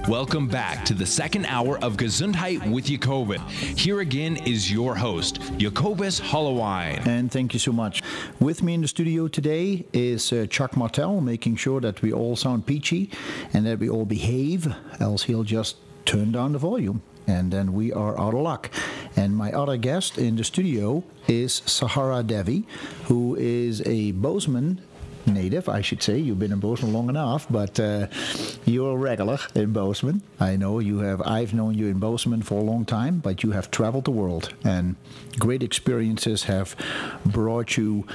Welcome back to the second hour of Gesundheit with Jacobus. Here again is your host, Jacobus Hollowine. And thank you so much. With me in the studio today is Chuck Martel, making sure that we all sound peachy and that we all behave, else he'll just turn down the volume. And then we are out of luck. And my other guest in the studio is Saharadevi, who is a Bozeman native, I should say. You've been in Bozeman long enough, but you're a regular in Bozeman. I know you have. I've known you in Bozeman for a long time, but you have traveled the world, and great experiences have brought you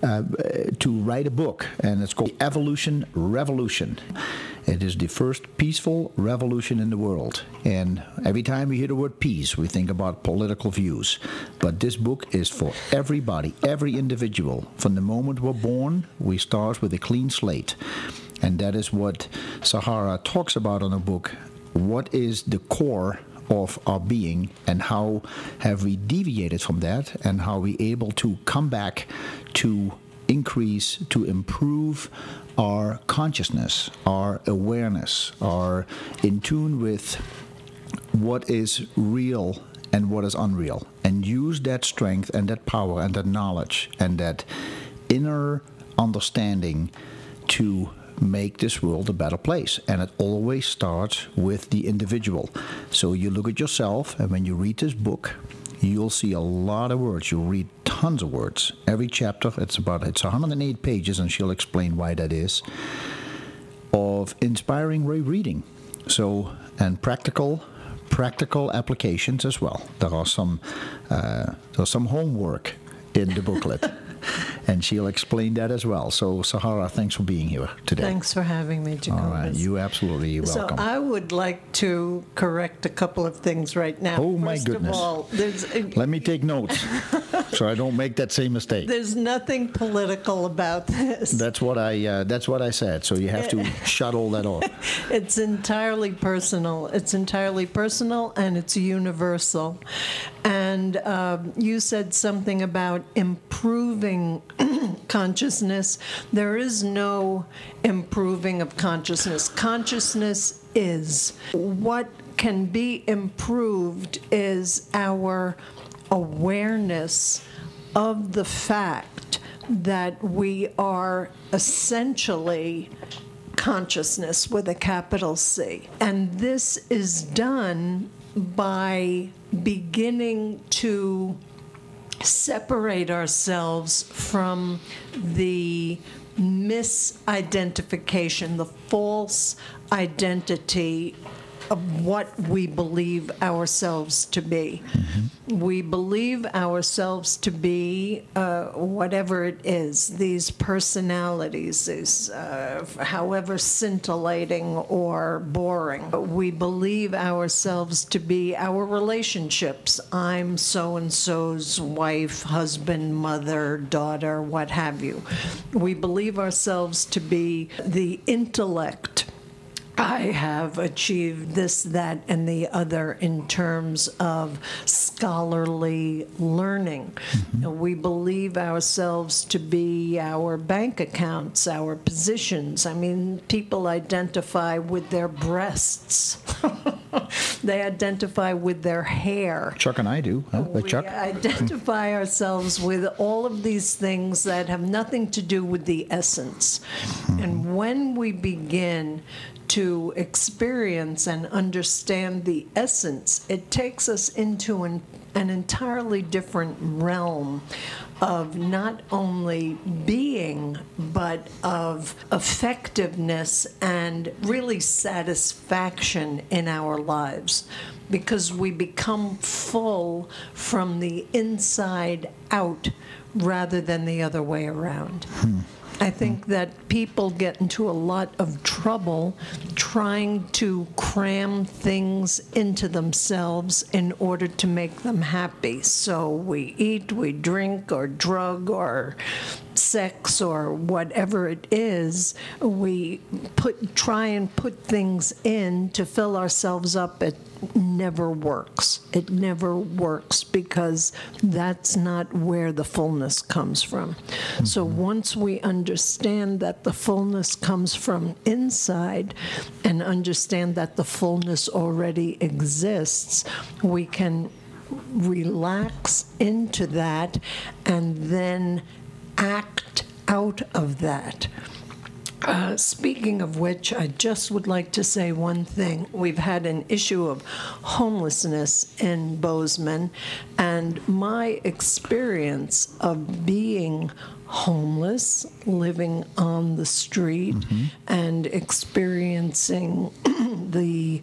to write a book, and it's called Evolution Revolution. It is the first peaceful revolution in the world. And every time we hear the word peace, we think about political views. But this book is for everybody, every individual. From the moment we're born, we start with a clean slate. And that is what Sahara talks about in the book. What is the core of our being, and how have we deviated from that, and how are we able to come back to increase, to improve our consciousness, our awareness, our in tune with what is real and what is unreal, and use that strength and that power and that knowledge and that inner understanding to make this world a better place. And it always starts with the individual. So you look at yourself, and when you read this book, you'll see a lot of words. You'll read tons of words. Every chapter, it's 108 pages, and she'll explain why that is, of inspiring reading. So, and practical applications as well. There's some homework in the booklet. And she'll explain that as well. So, Sahara, thanks for being here today. Thanks for having me, Jacobus. All right, you're welcome. So I would like to correct a couple of things right now. Oh, my goodness. First of all, let me take notes so I don't make that same mistake. There's nothing political about this. That's what I said. So you have to shut all that off. It's entirely personal. It's entirely personal, and it's universal. And you said something about improving consciousness. There is no improving of consciousness. Consciousness is. What can be improved is our awareness of the fact that we are essentially consciousness with a capital C. And this is done by beginning to separate ourselves from the misidentification, the false identity of what we believe ourselves to be. Mm-hmm. We believe ourselves to be whatever it is, these personalities, these however scintillating or boring. We believe ourselves to be our relationships. I'm so-and-so's wife, husband, mother, daughter, what have you. We believe ourselves to be the intellect. I have achieved this, that, and the other in terms of scholarly learning. Mm-hmm. We believe ourselves to be our bank accounts, our positions. I mean, people identify with their breasts. They identify with their hair. Chuck and I do. Huh? We Chuck? identify ourselves with all of these things that have nothing to do with the essence. Mm-hmm. And when we begin to experience and understand the essence, it takes us into an entirely different realm of not only being, but of effectiveness and really satisfaction in our lives, because we become full from the inside out rather than the other way around. I think that people get into a lot of trouble trying to cram things into themselves in order to make them happy. So we eat, we drink, or drug, or sex or whatever it is, we try and put things in to fill ourselves up. It never works. It never works because that's not where the fullness comes from. Mm-hmm. So once we understand that the fullness comes from inside and understand that the fullness already exists, we can relax into that and then act out of that. Speaking of which, I just would like to say one thing. We've had an issue of homelessness in Bozeman, and my experience of being homeless, living on the street, mm-hmm. and experiencing the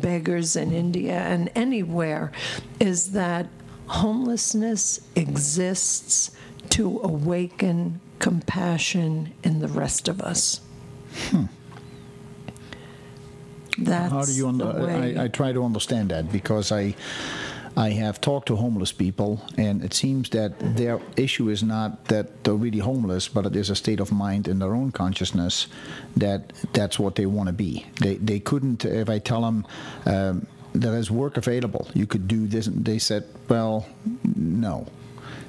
beggars in India and anywhere is that homelessness exists to awaken compassion in the rest of us. That's how do you I try to understand that because I have talked to homeless people, and it seems that their issue is not that they're really homeless, but it is a state of mind in their own consciousness that that's what they want to be. They couldn't, if I tell them there is work available, you could do this, and they said, well, no.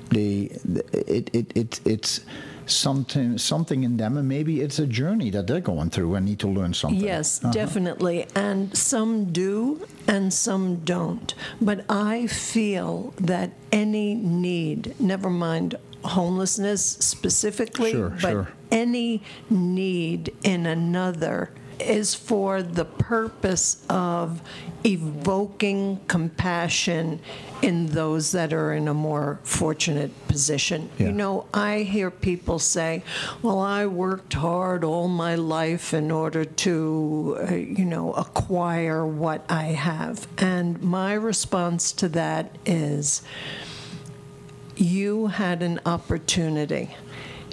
It's something in them, and maybe it's a journey that they're going through and need to learn something. Yes, definitely. And some do and some don't. But I feel that any need, never mind homelessness specifically, but any need in another is for the purpose of evoking compassion in those that are in a more fortunate position. Yeah. You know, I hear people say, well, I worked hard all my life in order to, acquire what I have. And my response to that is, you had an opportunity.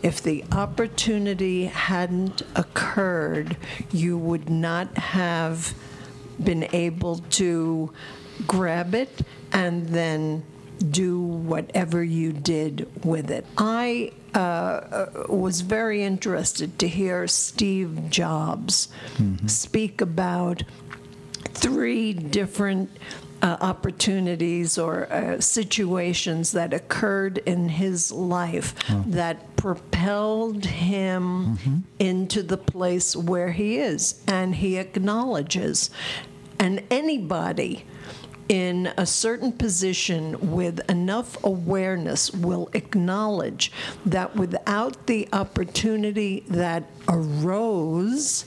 If the opportunity hadn't occurred, you would not have been able to grab it and then do whatever you did with it. I was very interested to hear Steve Jobs speak about 3 different opportunities or situations that occurred in his life that propelled him into the place where he is, and he acknowledges. And anybody in a certain position with enough awareness will acknowledge that without the opportunity that arose,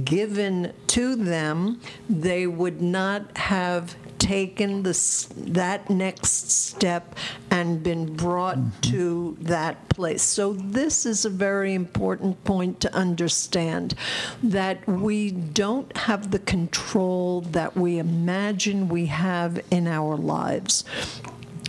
given to them, they would not have taken that next step and been brought to that place. So this is a very important point to understand, that we don't have the control that we imagine we have in our lives.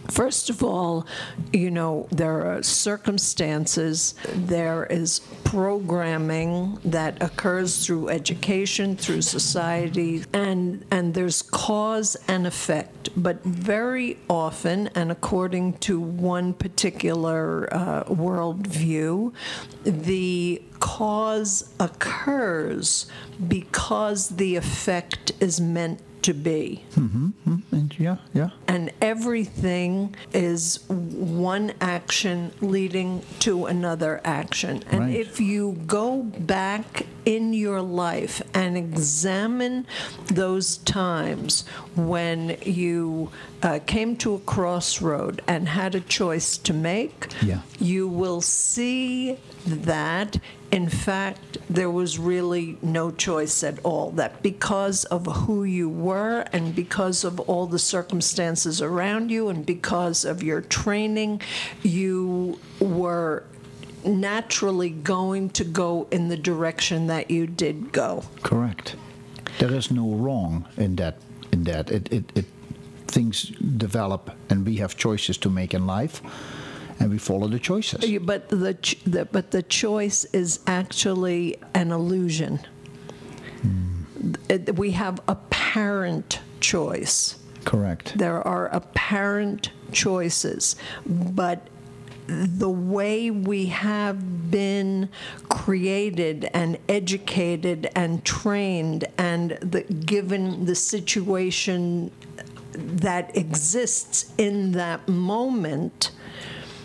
First of all, there are circumstances, there is programming that occurs through education, through society, and there's cause and effect. But very often, and according to one particular worldview, the cause occurs because the effect is meant to be. And everything is one action leading to another action. And if you go back in your life and examine those times when you came to a crossroad and had a choice to make, you will see that, in fact, there was really no choice at all. That because of who you were and because of all the circumstances around you and because of your training, you were naturally going to go in the direction that you did go. Correct. There is no wrong in that. Things develop, and we have choices to make in life, and we follow the choices. But the choice is actually an illusion. We have apparent choice. Correct. There are apparent choices, but the way we have been created and educated and trained, and given the situation that exists in that moment,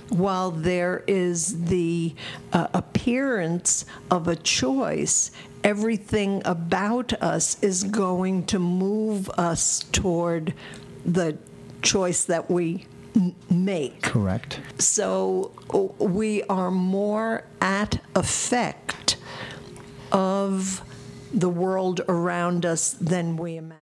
while there is the appearance of a choice, everything about us is going to move us toward the choice that we make. Correct. So we are more at effect of the world around us than we imagine.